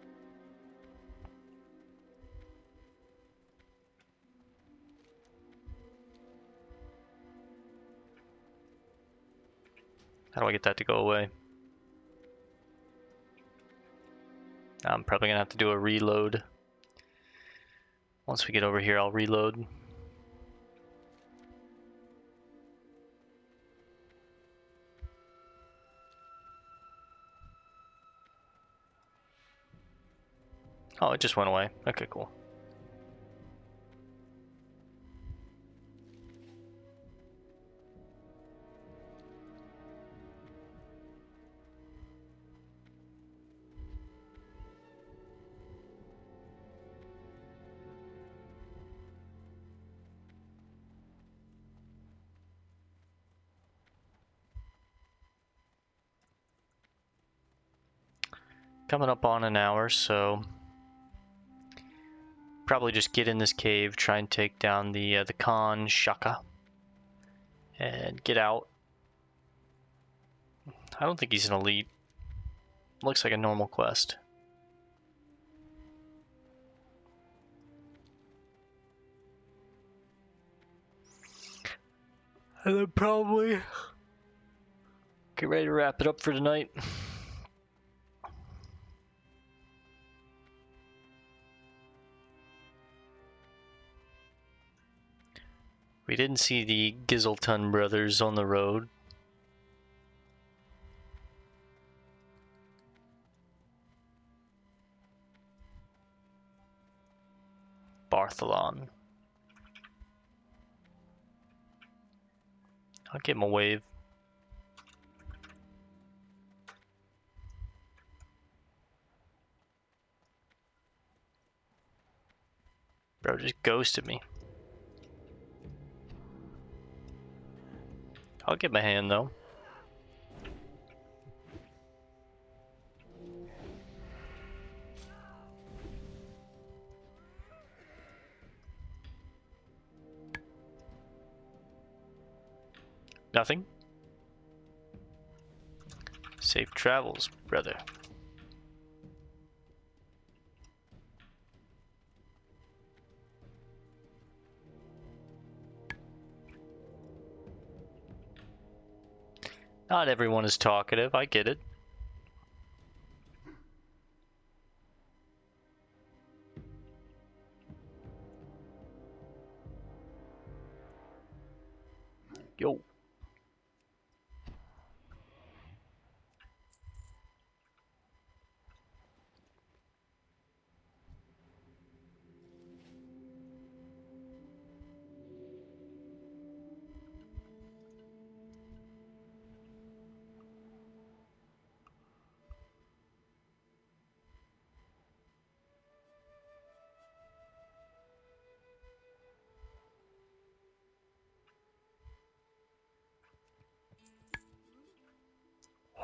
How do I get that to go away? I'm probably gonna have to do a reload. Once we get over here, I'll reload. Oh, it just went away. Okay, cool. Coming up on an hour, so probably just get in this cave, try and take down the Khan Shaka, and get out. I don't think he's an elite. Looks like a normal quest. And then probably get ready to wrap it up for tonight. We didn't see the Gizelton brothers on the road. Bartholon. I'll give him a wave. Bro just ghosted me. I'll give him a hand though. Nothing. Safe travels, brother. Not everyone is talkative, I get it. Yo.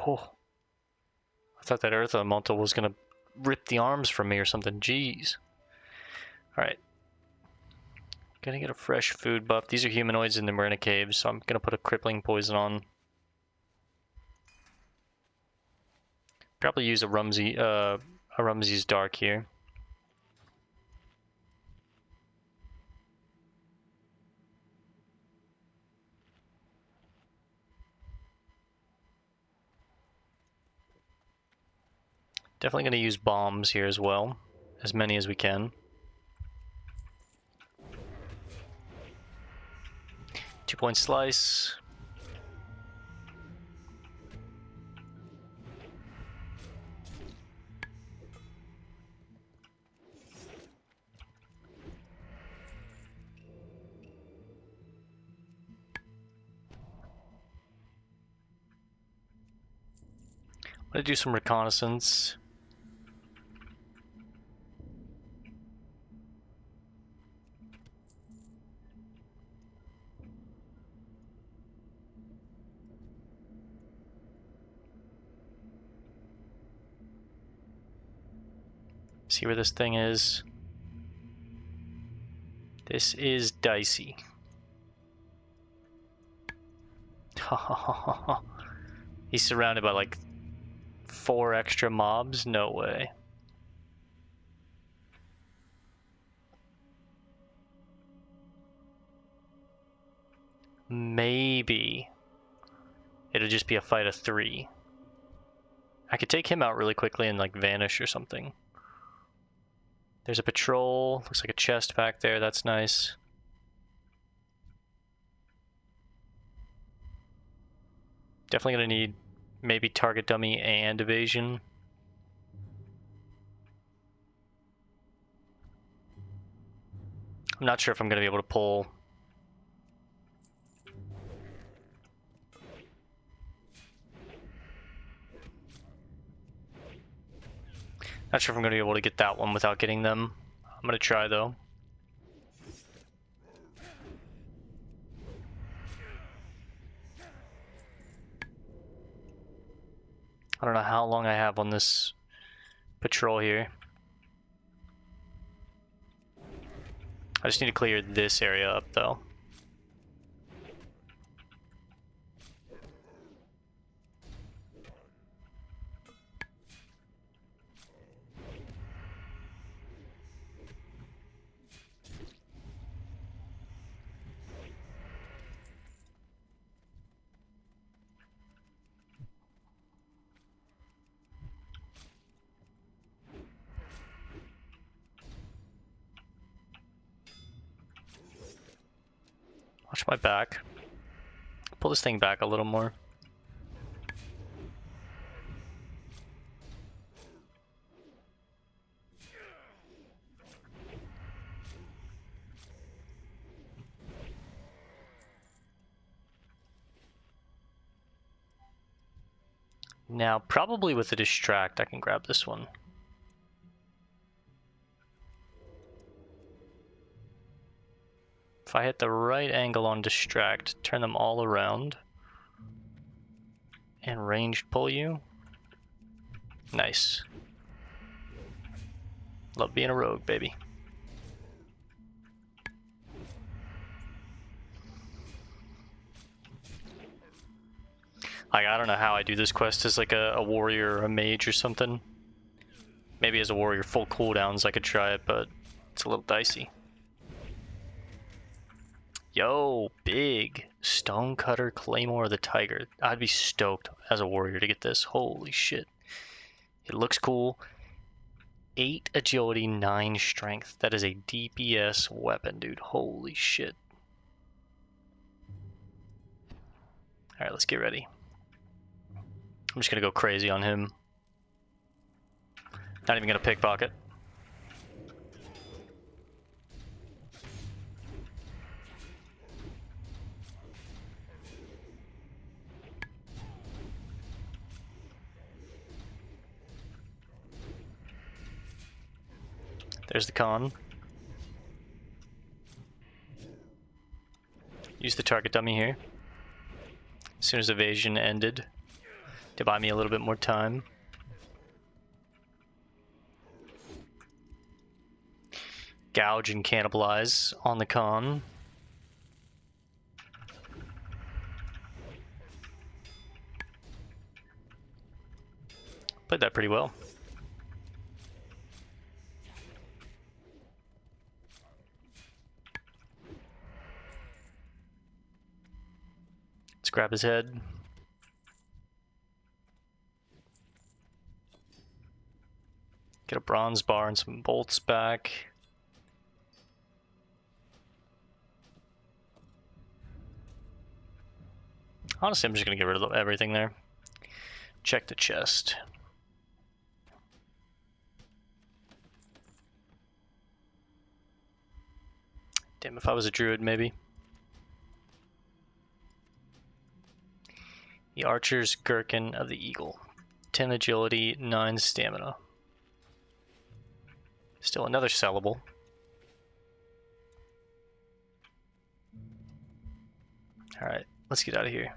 Oh. I thought that Earth Elemental was gonna rip the arms from me or something. Jeez. Alright. Gonna get a fresh food buff. These are humanoids and then we're in a cave, so I'm gonna put a crippling poison on. Probably use a Rumsey's Dark here. Definitely going to use bombs here as well, as many as we can. 2-point slice. I'm going to do some reconnaissance. See where this thing is. This is dicey. He's surrounded by like 4 extra mobs? No way. Maybe it'll just be a fight of 3. I could take him out really quickly and like vanish or something. There's a patrol. Looks like a chest back there. That's nice. Definitely gonna need maybe target dummy and evasion. I'm not sure if I'm gonna be able to pull. Not sure if I'm gonna be able to get that one without getting them. I'm gonna try though. I don't know how long I have on this patrol here. I just need to clear this area up though. Watch my back. Pull this thing back a little more. Now, probably with the distract, I can grab this one. If I hit the right angle on distract, turn them all around, and ranged pull you. Nice. Love being a rogue, baby. Like, I don't know how I do this quest as like a warrior or a mage or something. Maybe as a warrior full cooldowns I could try it, but it's a little dicey. Yo, big Stonecutter Claymore of the Tiger. I'd be stoked as a warrior to get this. Holy shit. It looks cool. 8 agility, 9 strength. That is a DPS weapon, dude. Holy shit. Alright, let's get ready. I'm just gonna go crazy on him. Not even gonna pickpocket. There's the con. Use the target dummy here. As soon as evasion ended, to buy me a little bit more time. Gouge and cannibalize on the con. Played that pretty well. Let's grab his head. Get a bronze bar and some bolts back. Honestly, I'm just gonna get rid of everything there. Check the chest. Damn, if I was a druid, maybe. The Archer's Gherkin of the Eagle. 10 agility, 9 stamina. Still another sellable. Alright, let's get out of here.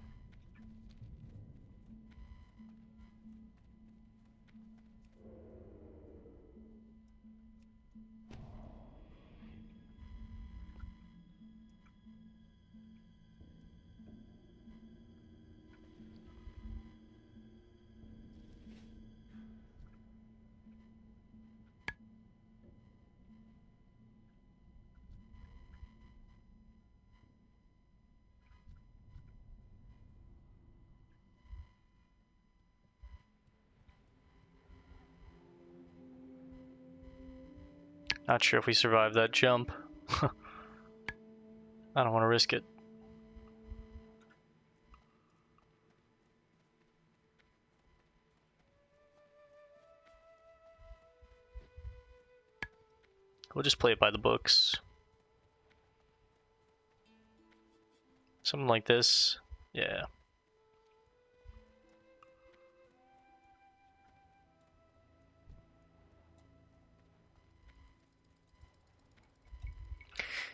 Not sure if we survive that jump. I don't want to risk it. We'll just play it by the books. Something like this. Yeah.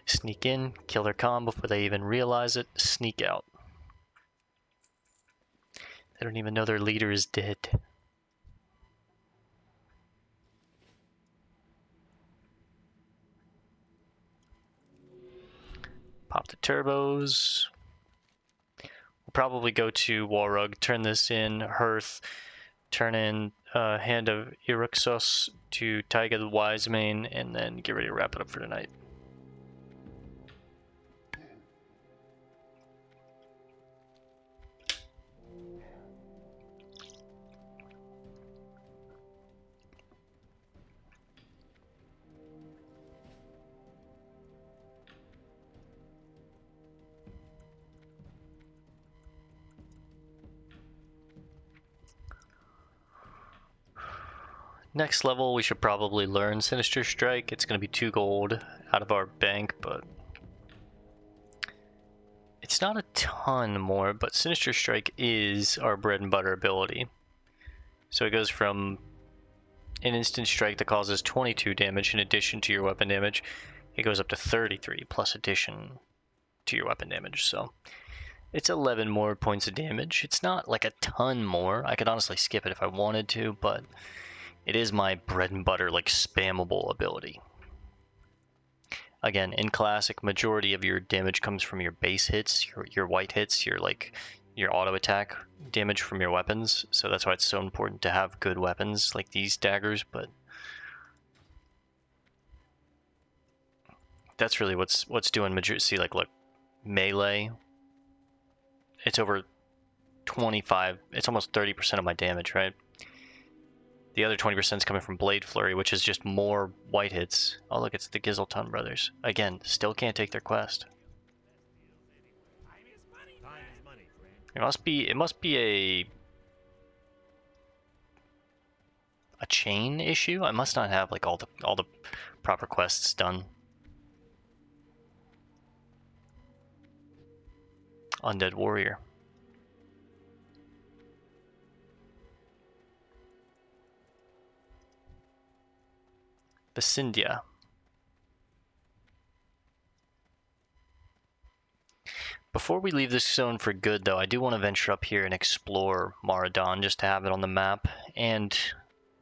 Sneak in, kill their comm before they even realize it, sneak out. They don't even know their leader is dead. Pop the turbos. We'll probably go to Warug, turn this in, Hearth, turn in Hand of Iruxos to Taiga Wiseman, and then get ready to wrap it up for tonight. Next level, we should probably learn Sinister Strike. It's going to be 2 gold out of our bank, but it's not a ton more, but Sinister Strike is our bread and butter ability. So it goes from an instant strike that causes 22 damage in addition to your weapon damage. It goes up to 33 plus addition to your weapon damage, so it's 11 more points of damage. It's not like a ton more. I could honestly skip it if I wanted to, but it is my bread and butter, like, spammable ability. Again, in Classic, majority of your damage comes from your base hits, your white hits, your auto attack damage from your weapons. So that's why it's so important to have good weapons like these daggers, but that's really what's doing majority. See, like, look, melee, it's over 25, it's almost 30% of my damage, right? The other 20% is coming from Blade Flurry, which is just more white hits. Oh, look, it's the Gizelton brothers. Again, still can't take their quest. It must be a chain issue. I must not have like all the proper quests done. Undead Warrior. Besyndia. Before we leave this zone for good, though, I do want to venture up here and explore Maradon, just to have it on the map. And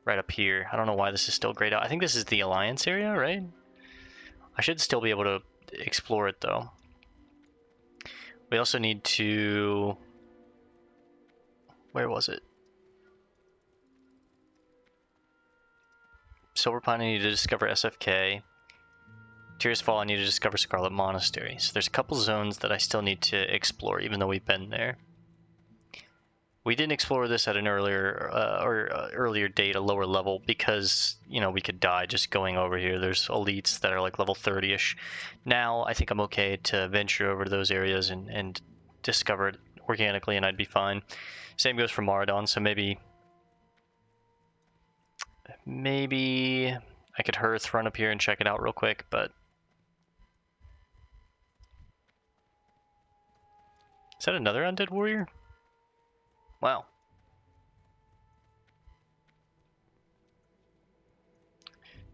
right up here, I don't know why this is still grayed out. I think this is the Alliance area, right? I should still be able to explore it, though. We also need to... Where was it? Silver Pine, I need to discover SFK. Tears Fall, I need to discover Scarlet Monastery. So there's a couple zones that I still need to explore, even though we've been there. We didn't explore this at an earlier date, a lower level, because, you know, we could die just going over here. There's elites that are like level 30-ish. Now, I think I'm okay to venture over to those areas and discover it organically, and I'd be fine. Same goes for Maradon, so maybe I could Hearth run up here and check it out real quick, but... Is that another Undead Warrior? Wow.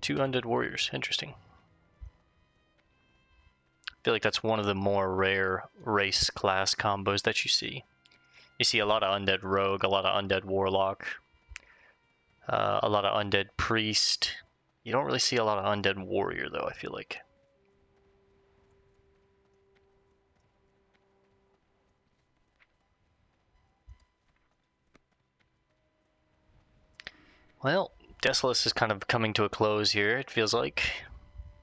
Two Undead Warriors. Interesting. I feel like that's one of the more rare race class combos that you see. You see a lot of Undead Rogue, a lot of Undead Warlock, a lot of Undead Priest. You don't really see a lot of Undead Warrior, though, I feel like. Well, Desolace is kind of coming to a close here, it feels like.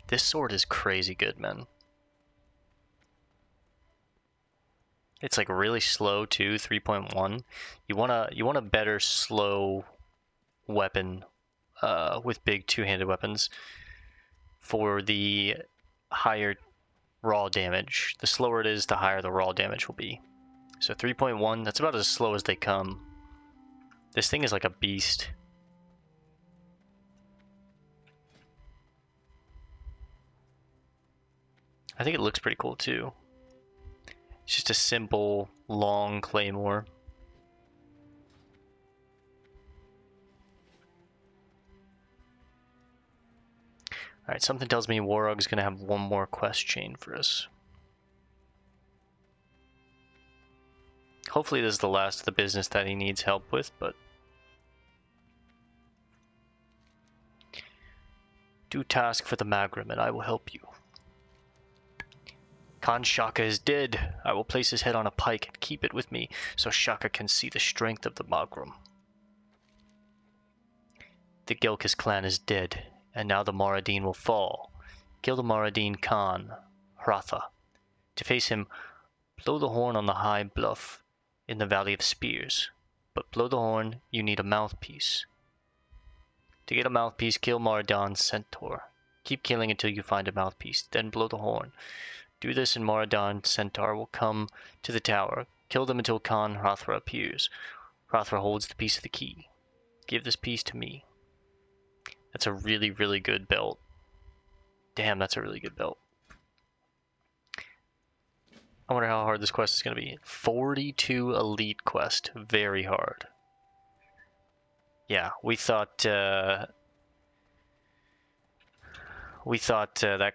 This sword is crazy good, man. It's like really slow too, 3.1. You want a better slow weapon with big two-handed weapons. for the higher raw damage. The slower it is, the higher the raw damage will be. So 3.1, that's about as slow as they come. This thing is like a beast. I think it looks pretty cool too. It's just a simple, long claymore. Alright, something tells me Warug's gonna have one more quest chain for us. Hopefully this is the last of the business that he needs help with, but... Do task for the Magram and I will help you. Khan Shaka is dead. I will place his head on a pike and keep it with me so Shaka can see the strength of the Magram. The Gelkis clan is dead, and now the Moradin will fall. Kill the Moradin Khan, Hratha. To face him, blow the horn on the high bluff in the Valley of Spears. But blow the horn, you need a mouthpiece. To get a mouthpiece, kill Moradin's centaur. Keep killing until you find a mouthpiece, then blow the horn. Do this and Moradin centaur will come to the tower. Kill them until Khan Hratha appears. Hratha holds the piece of the key. Give this piece to me. That's a really, really good belt. Damn, that's a really good belt. I wonder how hard this quest is going to be. 42 elite quest. Very hard. Yeah, we thought that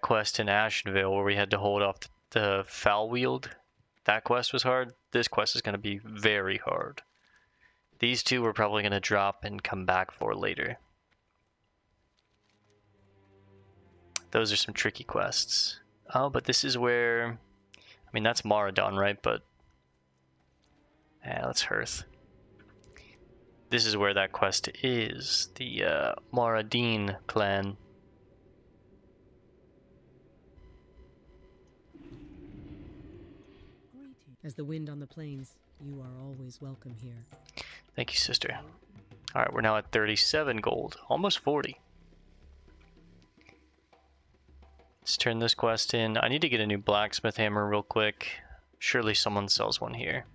quest in Ashenvale where we had to hold off the foul wield, that quest was hard. This quest is going to be very hard. These two we're probably going to drop and come back for later. Those are some tricky quests. Oh, but this is where... I mean, that's Moradin, right? But... yeah, that's Hearth. This is where that quest is. The Moradin clan. As the wind on the plains, you are always welcome here. Thank you, sister. Alright, we're now at 37 gold. Almost 40. Let's turn this quest in. I need to get a new blacksmith hammer real quick. Surely someone sells one here.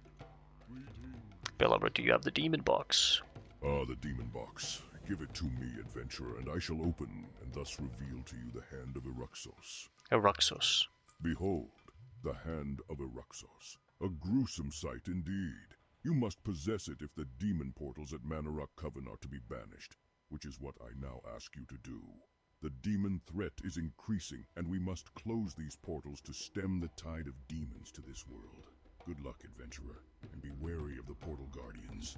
Belabra, do you have the demon box? Ah, the demon box. Give it to me, adventurer, and I shall open and thus reveal to you the Hand of Iruxos. Iruxos. Behold, the Hand of Iruxos. A gruesome sight indeed. You must possess it if the demon portals at Mannoroc Coven are to be banished, which is what I now ask you to do. The demon threat is increasing, and we must close these portals to stem the tide of demons to this world. Good luck, adventurer, and be wary of the portal guardians.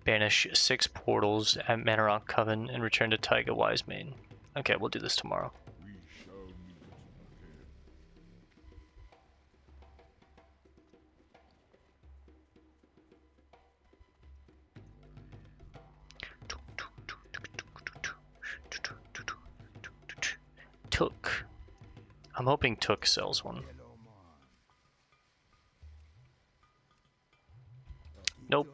Banish 6 portals at Mannoroc Coven and return to Taiga Wiseman. Okay, we'll do this tomorrow. We shall meet again. Took. I'm hoping Took sells one. Nope.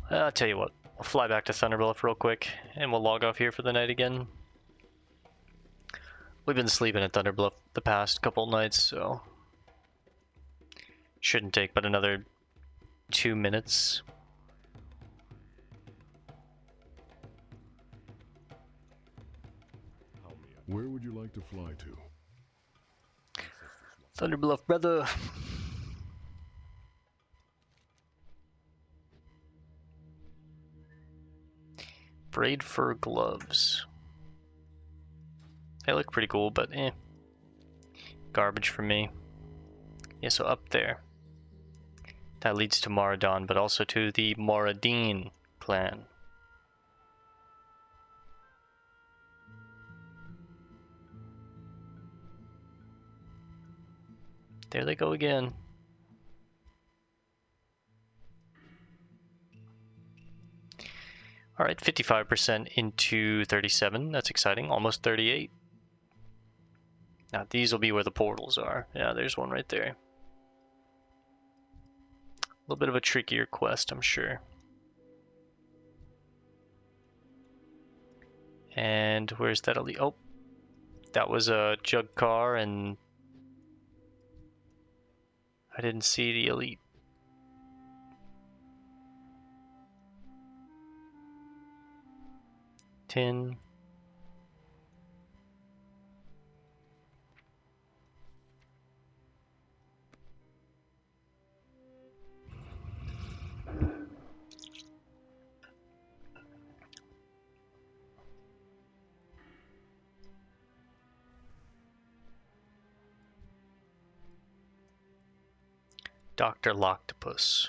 I'll tell you what, we'll fly back to Thunder Bluff real quick, and we'll log off here for the night again. We've been sleeping at Thunder Bluff the past couple nights, so... shouldn't take but another 2 minutes. Where would you like to fly to? Thunder Bluff, brother! Braid fur gloves. They look pretty cool, but eh. Garbage for me. Yeah, so up there. That leads to Moradin, but also to the Moradin clan. There they go again. Alright, 55% into 37. That's exciting. Almost 38. Now these will be where the portals are. Yeah, there's one right there. A little bit of a trickier quest, I'm sure. And where's that elite? Oh, that was a Jugkar, and I didn't see the elite. Tin. Dr. Loctopus.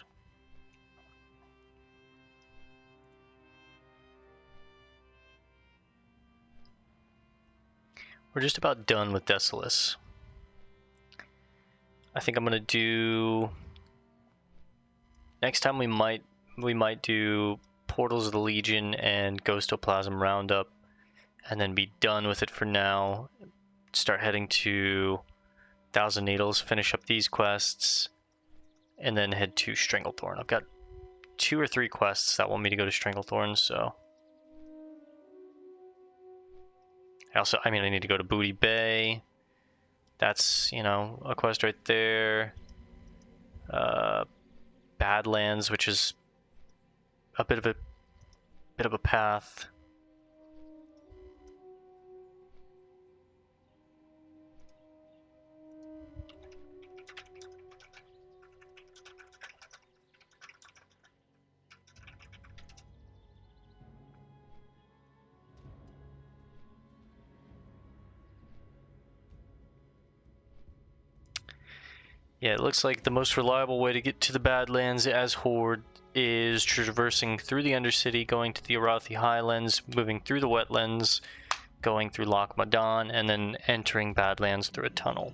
We're just about done with Desolace. I think I'm gonna do... Next time we might do Portals of the Legion and Ghostoplasm Roundup, and then be done with it for now. Start heading to Thousand Needles, finish up these quests, and then head to Stranglethorn. I've got 2 or 3 quests that want me to go to Stranglethorn, so... I need to go to Booty Bay. That's, you know, a quest right there. Badlands, which is a bit of a path. Yeah, it looks like the most reliable way to get to the Badlands as Horde is traversing through the Undercity, going to the Arathi Highlands, moving through the Wetlands, going through Loch Madan, and then entering Badlands through a tunnel.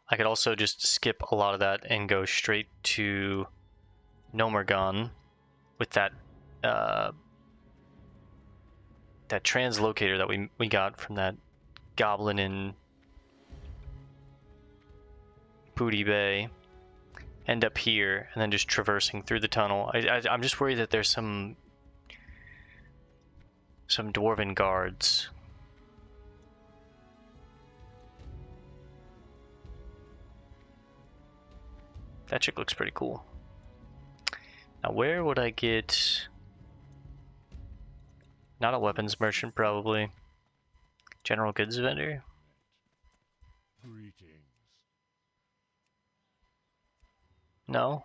I could also just skip a lot of that and go straight to Nomergon with that that translocator that we got from that goblin in Booty Bay, end up here, and then just traversing through the tunnel. I'm just worried that there's some dwarven guards. That chick looks pretty cool. Now where would I get... Not a weapons merchant, probably. General goods vendor? Greetings. No.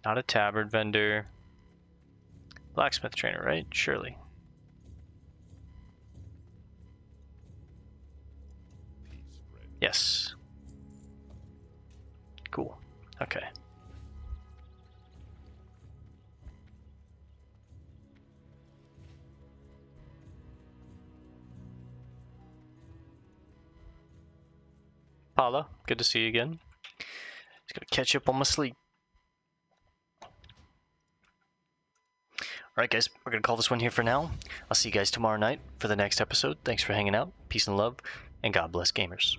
Not a tabard vendor. Blacksmith trainer, right? Surely. Yes. Cool. Okay. Paula, good to see you again. Just gotta catch up on my sleep. Alright guys, we're gonna call this one here for now. I'll see you guys tomorrow night for the next episode. Thanks for hanging out. Peace and love, and God bless gamers.